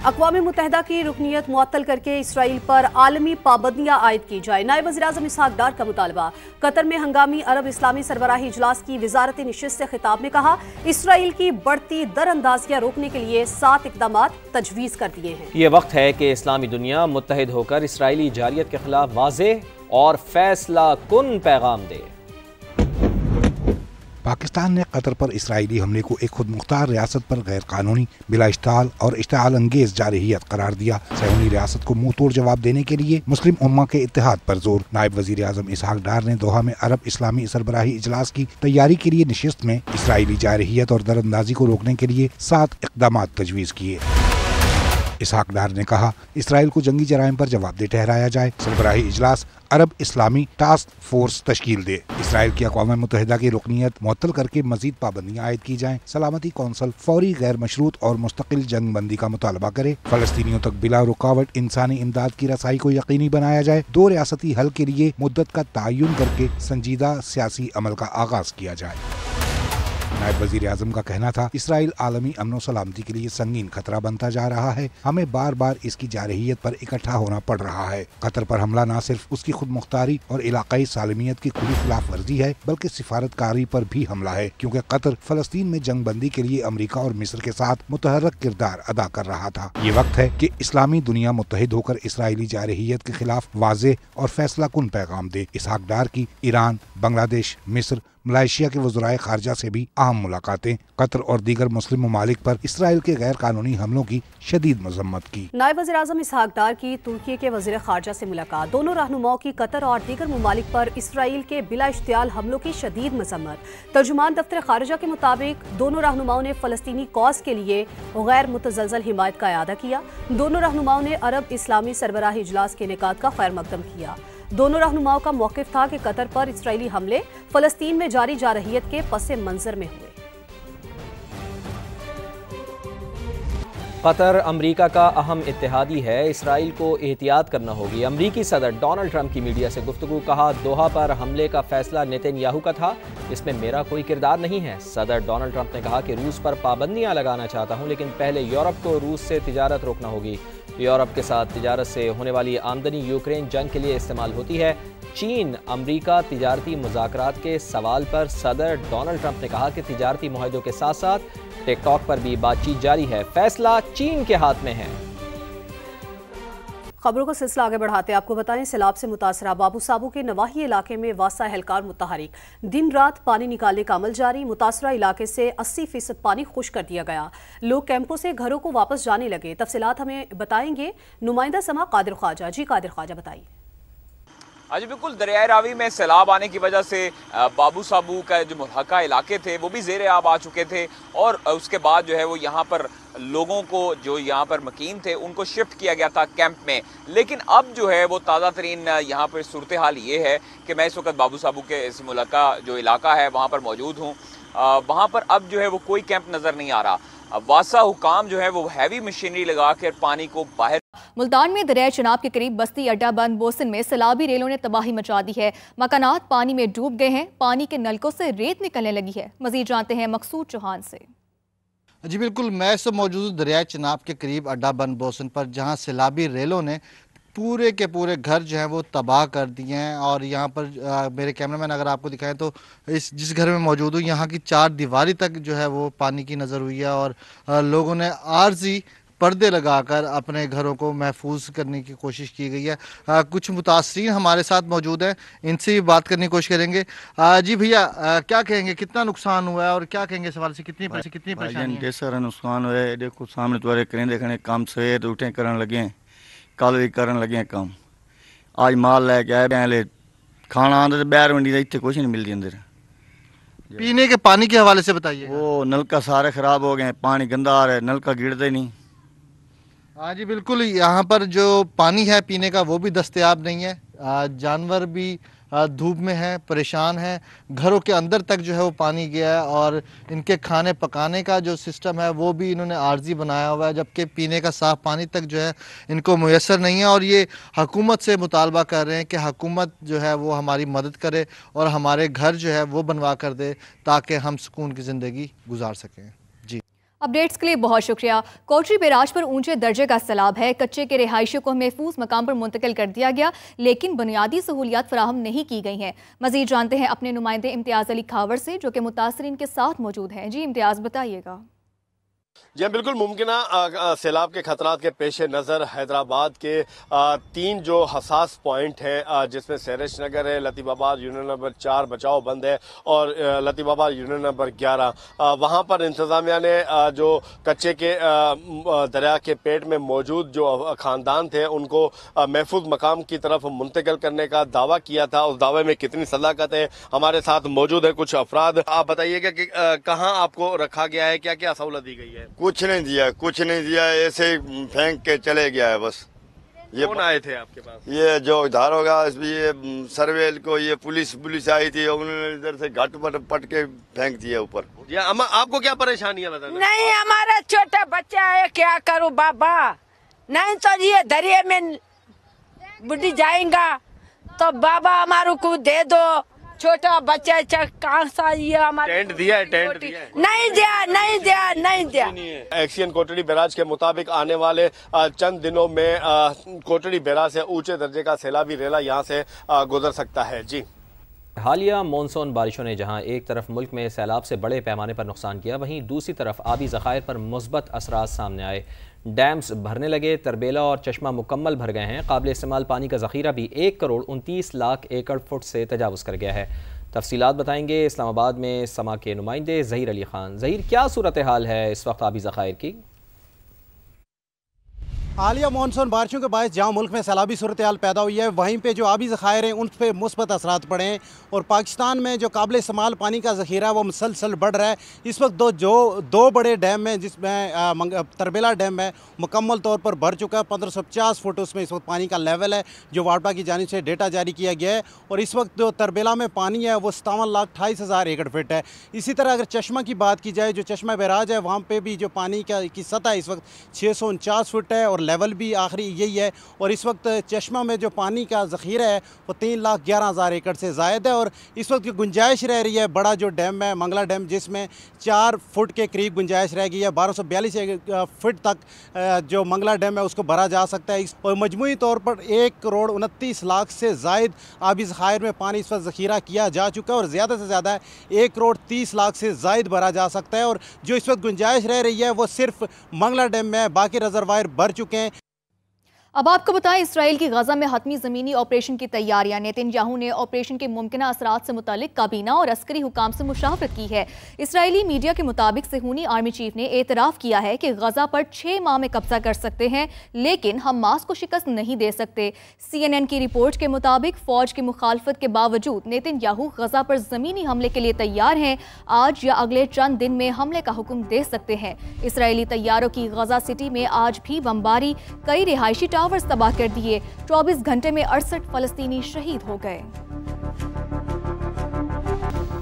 अक़वाम मुत्तहिदा की रुकनीत मुअत्तल करके इसराइल पर आलमी पाबंदियां आयद की जाए। नायब वज़ीर-ए-आज़म इसहाक डार का मुतालबा। कतर में हंगामी अरब इस्लामी सरबराही इजलास की वज़ारत निशिस्त से खिताब में कहा, इसराइल की बढ़ती दरअंदाजियां रोकने के लिए 7 इक़दामात तजवीज़ कर दिए हैं। ये वक्त है कि इस्लामी दुनिया मुत्तहिद होकर इसराइली जारियत के खिलाफ वाज़ेह और फैसला कुन पैगाम दे। पाकिस्तान ने कतर पर इसराइली हमले को एक खुद मुख्तार रियासत पर गैर कानूनी, बिला इश्ताल और इश्ताल अंगेज जारहियत करार दिया। सहूनी रियासत को मुंह तोड़ जवाब देने के लिए मुस्लिम उम्मा के इत्तेहाद पर जोर। नायब वज़ीर-ए-आज़म इसहाक डार ने दोहा में अरब इस्लामी सरबराही इजलास की तैयारी के लिए नशिस्त में इसराइली जारहियत और दरअंदाजी को रोकने के लिए 7 इक़दामात तजवीज़ किए। इसहाक डार ने कहा, इसराइल को जंगी जराइम पर जवाबदेह ठहराया जाए। सरबराही इजलास अरब इस्लामी टास्क फोर्स तश्कील दे। इसराइल की अक़वाम मुत्तहिदा की रुकनीत मुअत्तल करके मजीद पाबंदियां आयद की जाएं। सलामती कौंसल फौरी गैर मशरूत और मुस्तकिल जंग बंदी का मुतालबा करे। फलस्तीनियों तक बिला रुकावट इंसानी इमदाद की रसाई को यकीनी बनाया जाए। 2 रियासती हल के लिए मुद्दत का तयन करके संजीदा सियासी अमल का आगाज किया जाए। नायब वज़ीर-ए-आज़म का कहना था, इसराइल आलमी अमन सलामती के लिए संगीन खतरा बनता जा रहा है। हमें बार बार इसकी जारहियत पर इकट्ठा होना पड़ रहा है। कतर पर हमला न सिर्फ उसकी खुद मुख्तारी और इलाकाई सालमियत की खुली खिलाफ वर्जी है, बल्कि सिफारतकारी पर भी हमला है, क्योंकि कतर फलस्तीन में जंग बंदी के लिए अमरीका और मिस्र के साथ मुतहर्रिक किरदार अदा कर रहा था। ये वक्त है कि इस्लामी दुनिया मुत्तहिद होकर इसराइली जारहियत के खिलाफ वाज़ेह और फैसला कुन पैगाम दे। इसहाक डार की ईरान, बांग्लादेश, मिस्र, मलेशिया के वज़राए खारजा से भी अहम मुलाकातें। कतर और दीगर मुस्लिम ममालिक पर इसराइल के गैर कानूनी हमलों की शदीद मजम्मत की। नायब वज़ीर-ए-आज़म इसहाक डार की तुर्की के वज़ीर खारजा से मुलाकात। दोनों रहनुमाओं की कतर और दीगर ममालिक पर इसराइल के बिला इश्तियाल हमलों की शदीद मजम्मत। तर्जुमान दफ्तर खारजा के मुताबिक दोनों रहनुमाओं ने फ़लस्तीनी कॉज के लिए गैर मुतज़लज़ल हिमायत का इआदा किया। दोनों रहनुमाओं ने अरब इस्लामी सरबराही इजलास के इनेकाद का खैर मकदम किया। दोनों रहनुमाओं का मौक़िफ़ था कि कतर पर इसराइली हमले फ़लस्तीन में जारी जारहियत के पस मंज़र में हुए। कतर अमरीका का अहम इत्तेहादी है, इसराइल को एहतियात करना होगी। अमरीकी सदर डोनाल्ड ट्रंप की मीडिया से गुफ्तगू। कहा, दोहा पर हमले का फैसला नेतन्याहू का था, इसमें मेरा कोई किरदार नहीं है। सदर डोनाल्ड ट्रंप ने कहा कि रूस पर पाबंदियां लगाना चाहता हूं, लेकिन पहले यूरोप को रूस से तिजारत रोकना होगी। यूरोप के साथ तिजारत से होने वाली आमदनी यूक्रेन जंग के लिए इस्तेमाल होती है। चीन अमरीका तिजारती मुज़ाकरात के सवाल पर सदर डोनाल्ड ट्रंप ने कहा कि तिजारती मुआहदों के साथ साथ टिकटॉक पर भी बातचीत जारी है, फैसला चीन के हाथ में है। खबरों का सिलसिला आगे बढ़ाते आपको बताएं, सैलाब से मुतासरा बाबू साबू के नवाही इलाके में वासा एहलकार मुतहरिक। दिन रात पानी निकालने का अमल जारी। मुतासरा इलाके से 80% पानी खुश कर दिया गया। लोग कैंपों से घरों को वापस जाने लगे। तफसीलात हमें बताएंगे नुमाइंदा समा कादिर ख्वाजा। जी कादिर ख्वाजा, बताइए। आज बिल्कुल दरियाए रावी में सैलाब आने की वजह से बाबू साबू का जो मुल्हका इलाके थे वो भी ज़ेरे आब आ चुके थे, और उसके बाद जो है वो यहाँ पर लोगों को जो यहाँ पर मकीन थे उनको शिफ्ट किया गया था कैंप में। लेकिन अब जो है वो ताज़ा तरीन यहाँ पर सूरत हाल ये है कि मैं इस वक्त बाबू साबू के इस मुल्हका जो इलाका है वहाँ पर मौजूद हूँ। वहाँ पर अब जो है वो कोई कैंप नज़र नहीं आ रहा। वासा हुकाम जो है वो हैवी मशीनरी लगा कर पानी को बाहर। मुल्तान में दरिया चनाब के करीब बस्ती अड्डा बंद बोसन में सैलाबी रेलों ने तबाही मचा दी है। मकानात पानी में डूब गए हैं। पानी के नलकों से रेत निकलने लगी है। मजीद जानते हैं मकसूद चौहान से। जी बिल्कुल, मैं इस मौजूद दरिया चनाब के करीब अड्डा बंद बोसन पर, जहां सैलाबी रेलों ने पूरे के पूरे घर जो हैं वो तबाह कर दिए हैं। और यहाँ पर मेरे कैमरामैन अगर आपको दिखाएं तो इस जिस घर में मौजूद हूँ यहाँ की 4 दीवारी तक जो है वो पानी की नज़र हुई है। और लोगों ने आर्जी पर्दे लगाकर अपने घरों को महफूज करने की कोशिश की गई है। कुछ मुतासरीन हमारे साथ मौजूद हैं, इनसे भी बात करने की कोशिश करेंगे। जी भैया, क्या कहेंगे, कितना नुकसान हुआ है और क्या कहेंगे सवाल से कितनी परेशानी है? सारा नुकसान हुआ है। देखो सामने तुम्हारे करें देखने काम सवेर उठे करन लगे हैं, कल भी करन लगे हैं काम। आज माल लैके आए पहले खाना आंदा बैर मंडी इतने कुछ नहीं मिलती अंदर। पीने के पानी के हवाले से बताइए। वो नलका सारे खराब हो गए, पानी गंदा आ रहा है, नलका गिरता ही नहीं। हाँ जी बिल्कुल, यहाँ पर जो पानी है पीने का वो भी दस्तयाब नहीं है। जानवर भी धूप में हैं, परेशान हैं। घरों के अंदर तक जो है वो पानी गया है और इनके खाने पकाने का जो सिस्टम है वो भी इन्होंने आर्जी बनाया हुआ है, जबकि पीने का साफ़ पानी तक जो है इनको मुयसर नहीं है। और ये हुकूमत से मुतालबा कर रहे हैं कि हुकूमत जो है वो हमारी मदद करे और हमारे घर जो है वो बनवा कर दे ताकि हम सुकून की ज़िंदगी गुजार सकें। अपडेट्स के लिए बहुत शुक्रिया। कोटरी बैराज पर ऊंचे दर्जे का सैलाब है। कच्चे के रिहायशियों को महफूज मकाम पर मुंतकिल कर दिया गया, लेकिन बुनियादी सहूलियात फराहम नहीं की गई हैं। मजीद जानते हैं अपने नुमाइंदे इम्तियाज़ अली खावर से, जो कि मुतासरीन के साथ मौजूद हैं। जी इम्तियाज़, बताइएगा। जी बिल्कुल, मुमकिना सैलाब के खतरात के पेश नज़र हैदराबाद के 3 जो हसास पॉइंट हैं, जिसमें सैरिश नगर है, लतीफ़ाबाद यूनियन नंबर 4 बचाव बंद है और लतीफ़ाबाद यूनियन नंबर 11, वहाँ पर इंतज़ामिया ने जो कच्चे के दरिया के पेट में मौजूद जो ख़ानदान थे उनको महफूज मकाम की तरफ मुंतकिल करने का दावा किया था। उस दावे में कितनी सदाकत है, हमारे साथ मौजूद है कुछ अफराद। आप बताइएगा कि कहाँ आपको रखा गया है, क्या क्या सहूलत दी गई है? कुछ नहीं दिया, ऐसे ही फेंक के चले गया है बस। ये कौन आए थे आपके पास? ये जो इधर होगा, ये सर्वेल को, ये पुलिस आई थी, उन्होंने इधर से घट पट के फेंक दिया ऊपर। आपको क्या परेशानी है बताना? नहीं, हमारा छोटा बच्चा है, क्या करूं बाबा। नहीं तो ये दरिया में बुढ़ी जाएगा तो बाबा हमारे को दे दो। छोटा बच्चा कहाँ सा ये हमारा टेंट दिया है? नहीं दिया। एक्सियन कोटड़ी बैराज के मुताबिक आने वाले चंद दिनों में कोटड़ी बैराज से ऊंचे दर्जे का सैलाबी रेला यहाँ से गुजर सकता है। जी, हालिया मानसून बारिशों ने जहां एक तरफ मुल्क में सैलाब से बड़े पैमाने पर नुकसान किया, वहीं दूसरी तरफ आबी ज़खायर पर मुस्बत असरात सामने आए। डैम्स भरने लगे, तरबेला और चश्मा मुकम्मल भर गए हैं। काबिल इस्तेमाल पानी का ज़ख़ीरा भी 1 करोड़ 29 लाख एकड़ फुट से तजावुज़ कर गया है। तफसीलात बताएंगे इस्लामाबाद में समा के नुमाइंदे ज़हीर अली खान। ज़हीर, क्या सूरत हाल है इस वक्त आबी ज़खायर की? हालिया मानसून बारिशों के बायस जहाँ मुल्क में सैलाबी सूरत हाल पैदा हुई है, वहीं पे जो आबी ज़खायर हैं उन पर मुस्बत असरात पड़े हैं और पाकिस्तान में जो काबिल इस्तेमाल पानी का ज़ख़ीरा है वो मुसलसल बढ़ रहा है। इस वक्त दो बड़े डैम हैं, जिसमें तरबेला डैम है मुकम्मल तौर पर भर चुका है। 1550 फुट उसमें इस वक्त पानी का लेवल है, जो वाडपा की जानिब से डेटा जारी किया गया है। और इस वक्त जो तरबेला में पानी है वो 57,28,000 एकड़ फिट है। इसी तरह अगर चश्मा की बात की जाए, जो चश्मा बैराज है वहाँ पर भी जो पानी की सतह इस वक्त 649 फुट है और लेवल भी आखिरी यही है। और इस वक्त चश्मा में जो पानी का ज़ख़ीरा है वो 3,11,000 एकड़ से ज़ायद है। और इस वक्त की गुंजाइश रह रही है, बड़ा जो डैम है मंगला डैम, जिसमें 4 फुट के करीब गुंजाइश रह गई है। 1242 फुट तक जो मंगला डैम है उसको भरा जा सकता है। और मजमूई तौर पर 1 करोड़ 29 लाख से ज़ायद आबी ज़खायर में पानी इस वक्त ज़ख़ीरा किया जा चुका है और ज़्यादा से ज़्यादा 1 करोड़ 30 लाख से ज़ायद भरा जा सकता है। और जो इस वक्त गुंजाइश रह रही है वो सिर्फ मंगला डैम में है, बाकी रिजर्वायर भर चुके हैं। अब आपको बताएं, इसराइल की गजा में हतमी ज़मीनी ऑपरेशन की तैयारियां। नेतन्याहू ने ऑपरेशन के मुमकिना असरात से मुतालिक काबीना और अस्करी हुकाम से मुशावरत की है। इसराइली मीडिया के मुताबिक सेहूनी आर्मी चीफ ने एतराफ़ किया है कि गजा पर 6 माह में कब्जा कर सकते हैं, लेकिन हमास को शिकस्त नहीं दे सकते। CNN की रिपोर्ट के मुताबिक फ़ौज की मुखालफत के बावजूद नेतन्याहू गजा पर ज़मीनी हमले के लिए तैयार हैं। आज या अगले चंद दिन में हमले का हुक्म दे सकते हैं। इसराइली तैयारों की गजा सिटी में आज भी बमबारी, कई रिहायशी टावर्स तबाह कर दिए। 24 घंटे में 68 फलस्तीनी शहीद हो गए।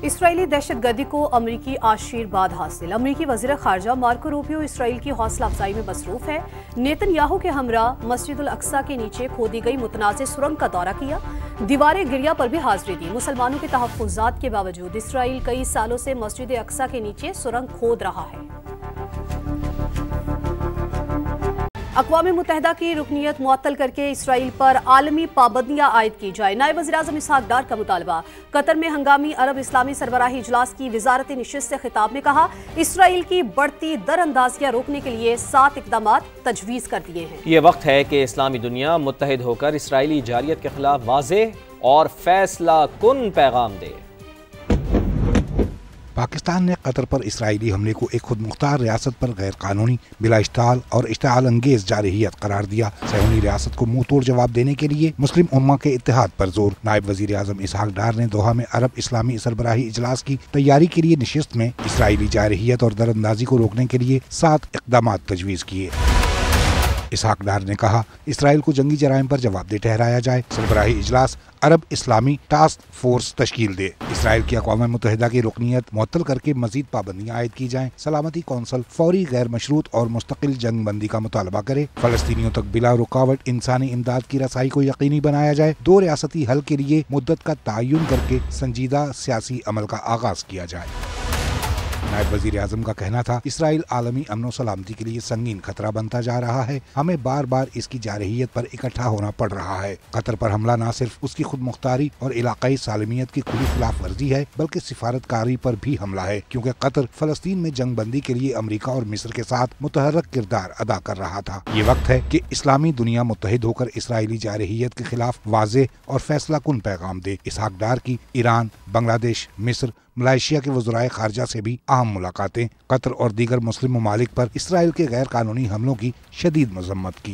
इसराइली दहशतगर्दी को अमरीकी आशीर्वाद हासिल। अमरीकी वज़ीर ख़ारजा मार्को रूबियो इसराइल की हौसला अफजाई में मसरूफ़ है। नेतन्याहू के हमरा मस्जिद अल अक्सा के नीचे खोदी गई मुतनाज़ सुरंग का दौरा किया, दीवार गिरिया पर भी हाजिरी दी। मुसलमानों के तहफ़्फ़ुज़ात के बावजूद इसराइल कई सालों से मस्जिद अक्सा के नीचे सुरंग खोद रहा है। अक़वाम मुत्तहिदा की रुकनियत मुअत्तल करके इसराइल पर आलमी पाबंदियां आयद की जाए। नायब वज़ीर-ए-आज़म इसहाक़ डार का मुतालबा। कतर में हंगामी अरब इस्लामी सरबराही इजलास की वज़ारत निशिस्त से खिताब में कहा, इसराइल की बढ़ती दरअंदाजियां रोकने के लिए 7 इक़दामात तजवीज़ कर दिए हैं। ये वक्त है कि इस्लामी दुनिया मुत्तहिद होकर इसराइली जारियत के खिलाफ वाज़ेह और फैसला कुन पैगाम दे। पाकिस्तान ने कतर पर इसराइली हमले को एक खुद मुख्तार रियासत पर गैर कानूनी, बिला इश्ताल और इश्ताल अंगेज जारहियत करार दिया। सहूनी रियासत को मुंह तोड़ जवाब देने के लिए मुस्लिम उम्मा के इत्तेहाद पर जोर। नायब वज़ीर आज़म इसहाक़ डार ने दोहा में अरब इस्लामी सरबराही इजलास की तैयारी के लिए नशिस्त में इसराइली जारहियत और दरअंदाजी को रोकने के लिए 7 इक़दामात तजवीज़ किए। इसहाक़ डार ने कहा, इसराइल को जंगी जराइम पर जवाबदेह ठहराया जाए। सरबराही इजलास अरब इस्लामी टास्क फोर्स तश्कील दे। इसराइल की अक़वाम मुत्तहिदा की रुकनियत मुअत्तल करके मजीद पाबंदियाँ आयद की जाएं। सलामती कौंसल फौरी गैर मशरूत और मुस्तकिल जंग बंदी का मुतालबा करे। फलस्तीनियों तक बिला रुकावट इंसानी इमदाद की रसाई को यकीनी बनाया जाए। 2 रियासती हल के लिए मुद्दत का तयन करके संजीदा सियासी अमल का आगाज किया जाए। नायब वजीर आजम का कहना था, इसराइल आलमी अमन और सलामती के लिए संगीन खतरा बनता जा रहा है, हमें बार बार इसकी जारहियत पर इकट्ठा होना पड़ रहा है। कतर पर हमला न सिर्फ उसकी खुद मुख्तारी और इलाकाई सालमियत की खुली खिलाफ वर्जी है, बल्कि सिफारतकारी पर भी हमला है, क्योंकि कतर फलस्तीन में जंग बंदी के लिए अमरीका और मिस्र के साथ मुतहर्रिक किरदार अदा कर रहा था। ये वक्त है कि इस्लामी दुनिया मुत्तहिद होकर इसराइली जारहियत के खिलाफ वाज़ेह और फैसला कुन पैगाम दे। इसहाक डार की ईरान, बांग्लादेश, मिस्र, मलेशिया के वज़राए खारजा से भी अहम मुलाकातें, कतर और दीगर मुस्लिम ममालिक पर इसराइल के गैर कानूनी हमलों की शदीद मजम्मत की।